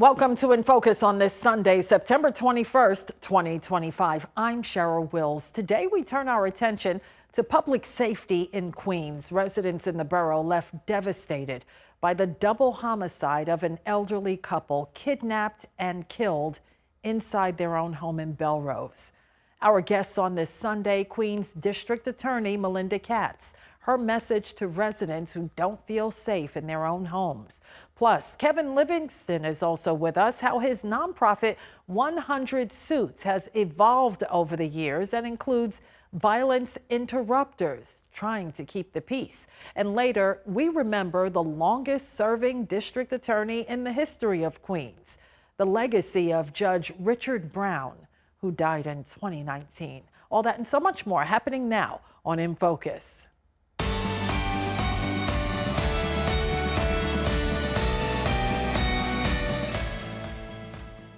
Welcome to In Focus on this Sunday, September 21st, 2025. I'm Cheryl Wills. Today we turn our attention to public safety in Queens. Residents in the borough left devastated by the double homicide of an elderly couple kidnapped and killed inside their own home in Bellerose. Our guests on this Sunday, Queens District Attorney Melinda Katz. Her message to residents who don't feel safe in their own homes. Plus, Kevin Livingston is also with us. How his nonprofit 100 Suits has evolved over the years and includes violence interrupters trying to keep the peace. And later, we remember the longest serving district attorney in the history of Queens, the legacy of Judge Richard Brown, who died in 2019. All that and so much more happening now on In Focus.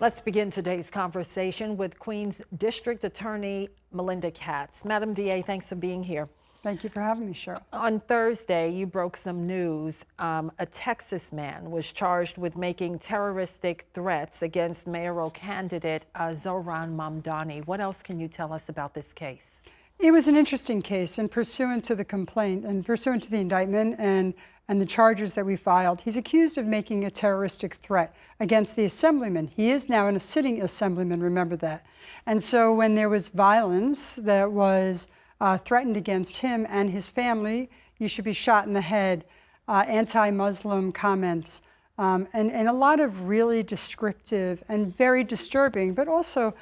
Let's begin today's conversation with Queens District Attorney Melinda Katz. Madam DA, thanks for being here. Thank you for having me, Cheryl. On Thursday, you broke some news. A Texas man was charged with making terroristic threats against mayoral candidate Zohran Mamdani. What else can you tell us about this case? It was an interesting case, and pursuant to the complaint and pursuant to the indictment and the charges that we filed, he's accused of making a terroristic threat against the assemblyman. He is now a sitting assemblyman, remember that. And so when there was violence that was threatened against him and his family, you should be shot in the head, anti-Muslim comments, and a lot of really descriptive and very disturbing, but also,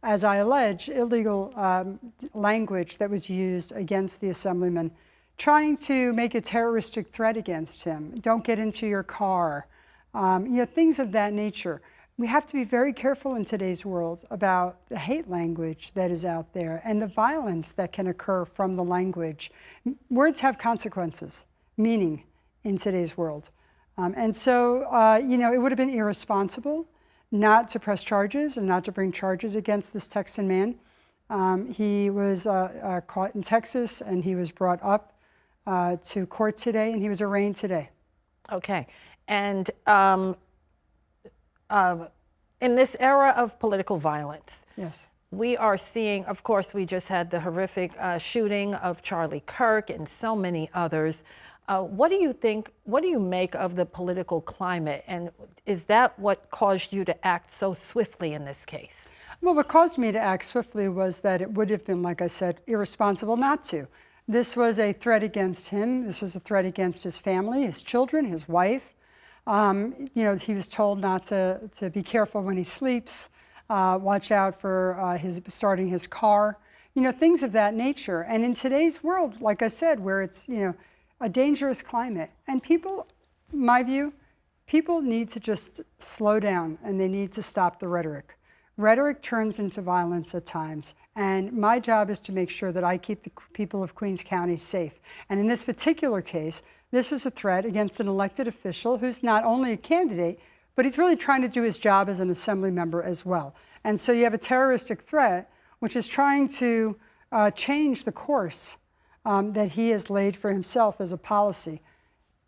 as I allege, illegal language that was used against the assemblyman, trying to make a terroristic threat against him. Don't get into your car, things of that nature. We have to be very careful in today's world about the hate language that is out there and the violence that can occur from the language. Words have consequences, meaning in today's world. And so, it would have been irresponsible not to press charges and not to bring charges against this Texan man. He was caught in Texas and he was brought up to court today and he was arraigned today. Okay. And in this era of political violence, yes, we are seeing, of course, we just had the horrific shooting of Charlie Kirk and so many others. What do you think, what do you make of the political climate? And is that what caused you to act so swiftly in this case? Well, what caused me to act swiftly was that it would have been, like I said, irresponsible not to. This was a threat against him. This was a threat against his family, his children, his wife. He was told not to be careful when he sleeps, watch out for starting his car, things of that nature. And in today's world, like I said, where it's, a dangerous climate. And people, in my view, people need to just slow down and they need to stop the rhetoric. Rhetoric turns into violence at times. And my job is to make sure that I keep the people of Queens County safe. And in this particular case, this was a threat against an elected official who's not only a candidate, but he's really trying to do his job as an assembly member as well. And so you have a terroristic threat, which is trying to change the course that he has laid for himself as a policy.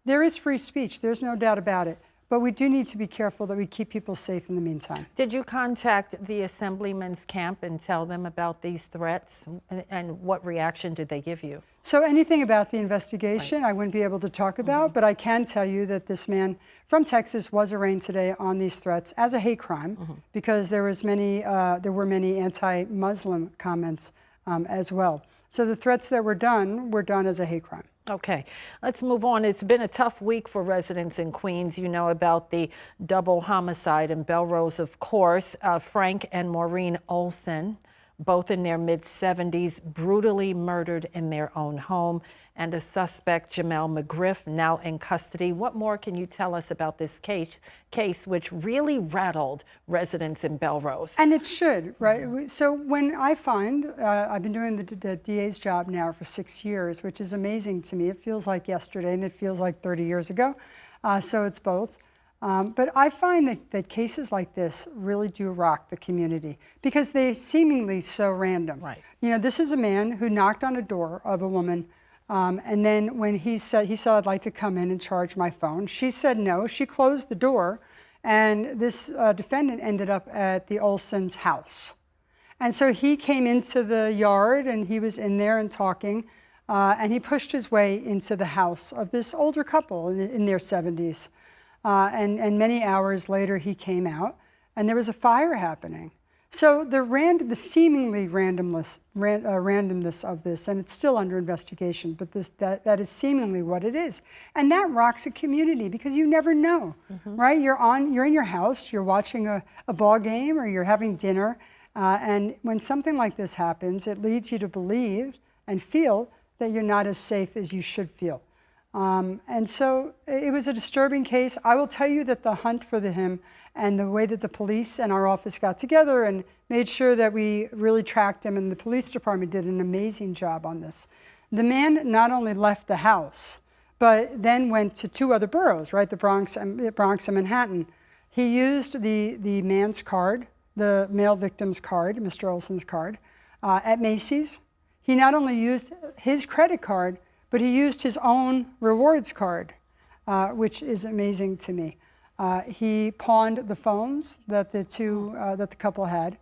There is free speech, there's no doubt about it, but we do need to be careful that we keep people safe in the meantime. Did you contact the assemblyman's camp and tell them about these threats, and what reaction did they give you? So anything about the investigation, right, I wouldn't be able to talk about, but I can tell you that this man from Texas was arraigned today on these threats as a hate crime, because there were many anti-Muslim comments as well. So the threats that were done as a hate crime. Okay, let's move on. It's been a tough week for residents in Queens. You know about the double homicide in Bellerose, of course. Frank and Maureen Olson, both in their mid-70s, brutally murdered in their own home. And a suspect, Jamel McGriff, now in custody. What more can you tell us about this case which really rattled residents in Bellerose? And it should, right? So when I find, I've been doing the DA's job now for 6 years, which is amazing to me. It feels like yesterday and it feels like 30 years ago. So it's both. But I find that cases like this really do rock the community because they're seemingly so random. Right. This is a man who knocked on a door of a woman And then when he said, I'd like to come in and charge my phone. She said no. She closed the door And this defendant ended up at the Olson's house. And so he came into the yard and he was in there and talking, and he pushed his way into the house of this older couple in their 70s. And many hours later he came out and there was a fire happening. So the seemingly randomness of this, and it's still under investigation, but that is seemingly what it is. And that rocks a community because you never know, right? You're in your house, you're watching a ball game or you're having dinner, and when something like this happens, it leads you to believe and feel that you're not as safe as you should feel. And so it was a disturbing case. I will tell you that the hunt for him and the way that the police and our office got together and made sure that we really tracked him, and the police department did an amazing job on this. The man not only left the house, but then went to 2 other boroughs, right, the Bronx and Manhattan. He used the man's card, the male victim's card, Mr. Olson's card, at Macy's. He not only used his credit card, but he used his own rewards card, which is amazing to me. He pawned the phones that the couple had.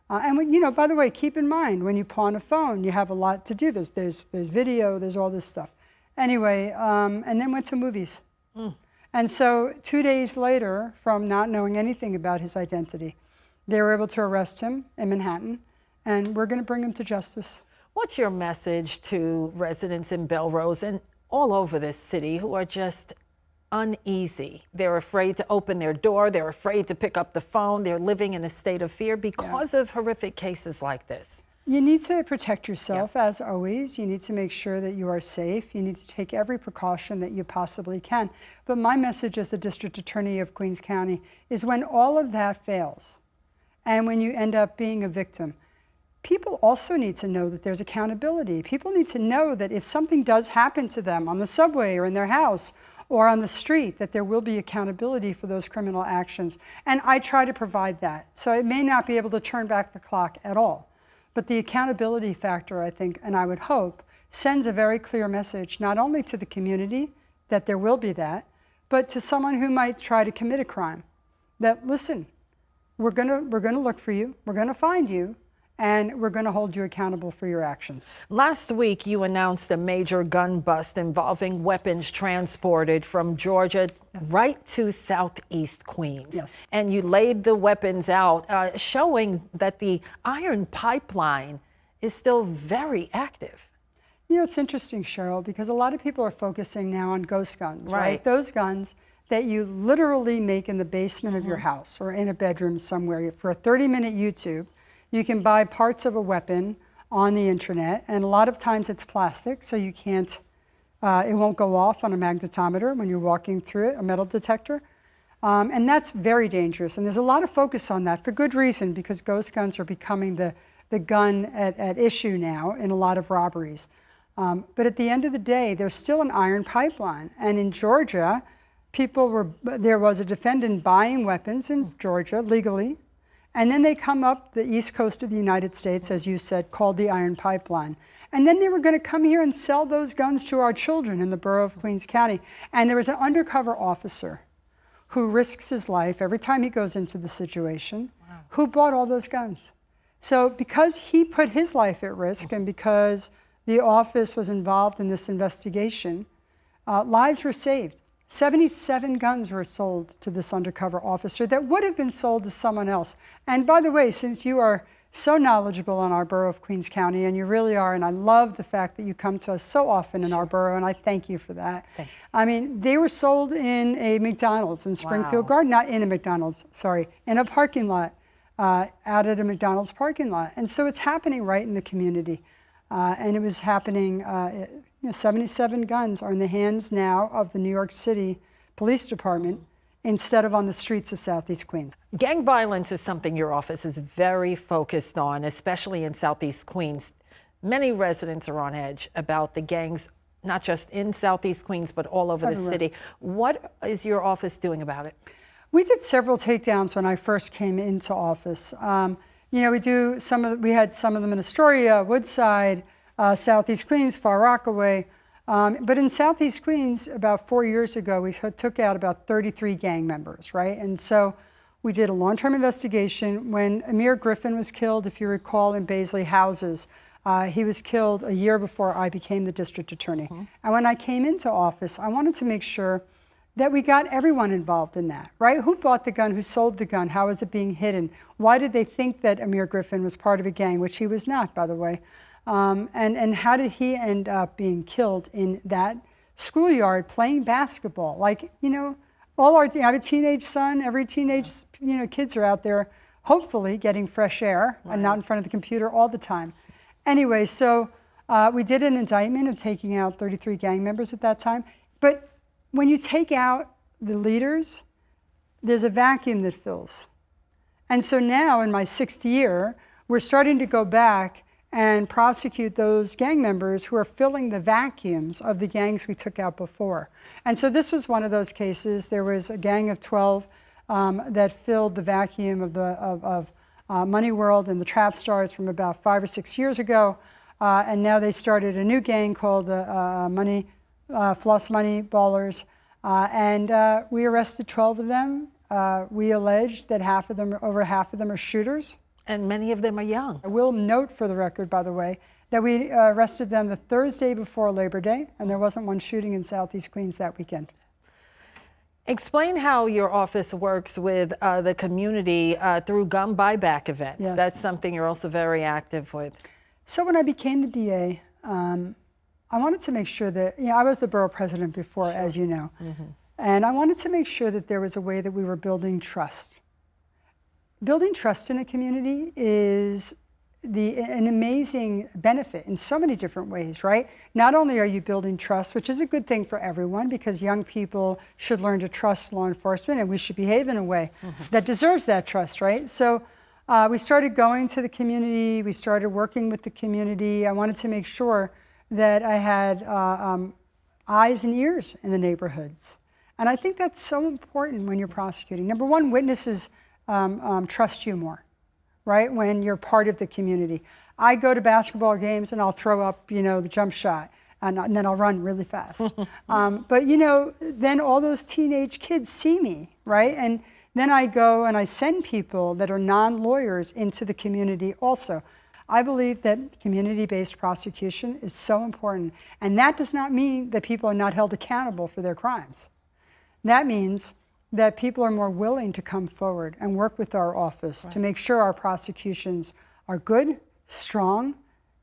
And when, by the way, keep in mind, when you pawn a phone, you have a lot to do. There's video, there's all this stuff. Anyway, and then went to movies. And so 2 days later, from not knowing anything about his identity, they were able to arrest him in Manhattan, and we're going to bring him to justice. What's your message to residents in Bellerose and all over this city who are just uneasy? They're afraid to open their door. They're afraid to pick up the phone. They're living in a state of fear because of horrific cases like this. You need to protect yourself, as always. You need to make sure that you are safe. You need to take every precaution that you possibly can. But my message as the District Attorney of Queens County is when all of that fails, and when you end up being a victim, people also need to know that there's accountability. People need to know that if something does happen to them on the subway or in their house or on the street, that there will be accountability for those criminal actions. And I try to provide that. So it may not be able to turn back the clock at all, but the accountability factor, I think, and I would hope, sends a very clear message, not only to the community, that there will be that, but to someone who might try to commit a crime, that, listen, we're gonna look for you, we're gonna find you, and we're going to hold you accountable for your actions. Last week, you announced a major gun bust involving weapons transported from Georgia right to Southeast Queens. Yes. And you laid the weapons out, showing that the iron pipeline is still very active. It's interesting, Cheryl, because a lot of people are focusing now on ghost guns, right? Those guns that you literally make in the basement of your house or in a bedroom somewhere. For a 30-minute YouTube, you can buy parts of a weapon on the internet, and a lot of times it's plastic, so you can't, it won't go off on a magnetometer when you're walking through it, a metal detector. And that's very dangerous, and there's a lot of focus on that for good reason, because ghost guns are becoming the gun at issue now in a lot of robberies. But at the end of the day, there's still an iron pipeline, and in Georgia, there was a defendant buying weapons in Georgia legally. And then they come up the east coast of the United States, as you said, called the Iron Pipeline. And then they were going to come here and sell those guns to our children in the borough of Queens County. And there was an undercover officer who risks his life every time he goes into the situation, who bought all those guns. So because he put his life at risk and because the office was involved in this investigation, lives were saved. 77 guns were sold to this undercover officer that would have been sold to someone else. And by the way, since you are so knowledgeable on our borough of Queens County, and you really are, and I love the fact that you come to us so often in our borough, and I thank you for that. I mean, they were sold in a McDonald's in Springfield Garden, not in a McDonald's, sorry, in a parking lot, out at a McDonald's parking lot. And so it's happening right in the community. And it was happening, 77 guns are in the hands now of the New York City Police Department instead of on the streets of Southeast Queens. Gang violence is something your office is very focused on, especially in Southeast Queens. Many residents are on edge about the gangs, not just in Southeast Queens, but all over the city. What is your office doing about it? We did several takedowns when I first came into office. We had some of them in Astoria, Woodside, Southeast Queens, Far Rockaway. But in Southeast Queens, about 4 years ago, we took out about 33 gang members, right? And so we did a long-term investigation. When Amir Griffin was killed, if you recall, in Baisley Houses, he was killed a year before I became the district attorney. And when I came into office, I wanted to make sure that we got everyone involved in that, right? Who bought the gun? Who sold the gun? How was it being hidden? Why did they think that Amir Griffin was part of a gang, which he was not, by the way? And how did he end up being killed in that schoolyard playing basketball? Like, you know, I have a teenage son. Every teenage, kids are out there, hopefully getting fresh air and not in front of the computer all the time. Anyway, so we did an indictment of taking out 33 gang members at that time. But when you take out the leaders, there's a vacuum that fills. And so now, in my 6th year, we're starting to go back and prosecute those gang members who are filling the vacuums of the gangs we took out before. And so this was one of those cases. There was a gang of 12 that filled the vacuum of Money World and the Trap Stars from about 5 or 6 years ago. And now they started a new gang called Floss Money Ballers. And we arrested 12 of them. We alleged that over half of them are shooters. And many of them are young. I will note for the record, by the way, that we arrested them the Thursday before Labor Day, and there wasn't one shooting in Southeast Queens that weekend. Explain how your office works with the community through gun buyback events. Yes. That's something you're also very active with. So when I became the DA, I wanted to make sure that, I was the borough president before, as you know, and I wanted to make sure that there was a way that we were building trust. Building trust in a community is an amazing benefit in so many different ways, right? Not only are you building trust, which is a good thing for everyone, because young people should learn to trust law enforcement, and we should behave in a way that deserves that trust, right? So we started going to the community, we started working with the community. I wanted to make sure that I had eyes and ears in the neighborhoods. And I think that's so important when you're prosecuting. Number one, witnesses trust you more, right? When you're part of the community. I go to basketball games and I'll throw up, the jump shot, and then I'll run really fast. But then all those teenage kids see me, right? And then I go and I send people that are non-lawyers into the community also. I believe that community-based prosecution is so important. And that does not mean that people are not held accountable for their crimes. That means that people are more willing to come forward and work with our office to make sure our prosecutions are good, strong,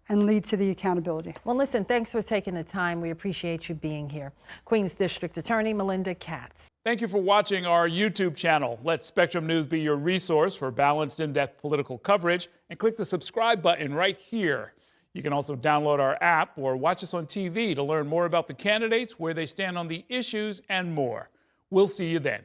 and lead to the accountability. Well, listen, thanks for taking the time. We appreciate you being here. Queens District Attorney Melinda Katz. Thank you for watching our YouTube channel. Let Spectrum News be your resource for balanced, in-depth political coverage, and click the subscribe button right here. You can also download our app or watch us on TV to learn more about the candidates, where they stand on the issues, and more. We'll see you then.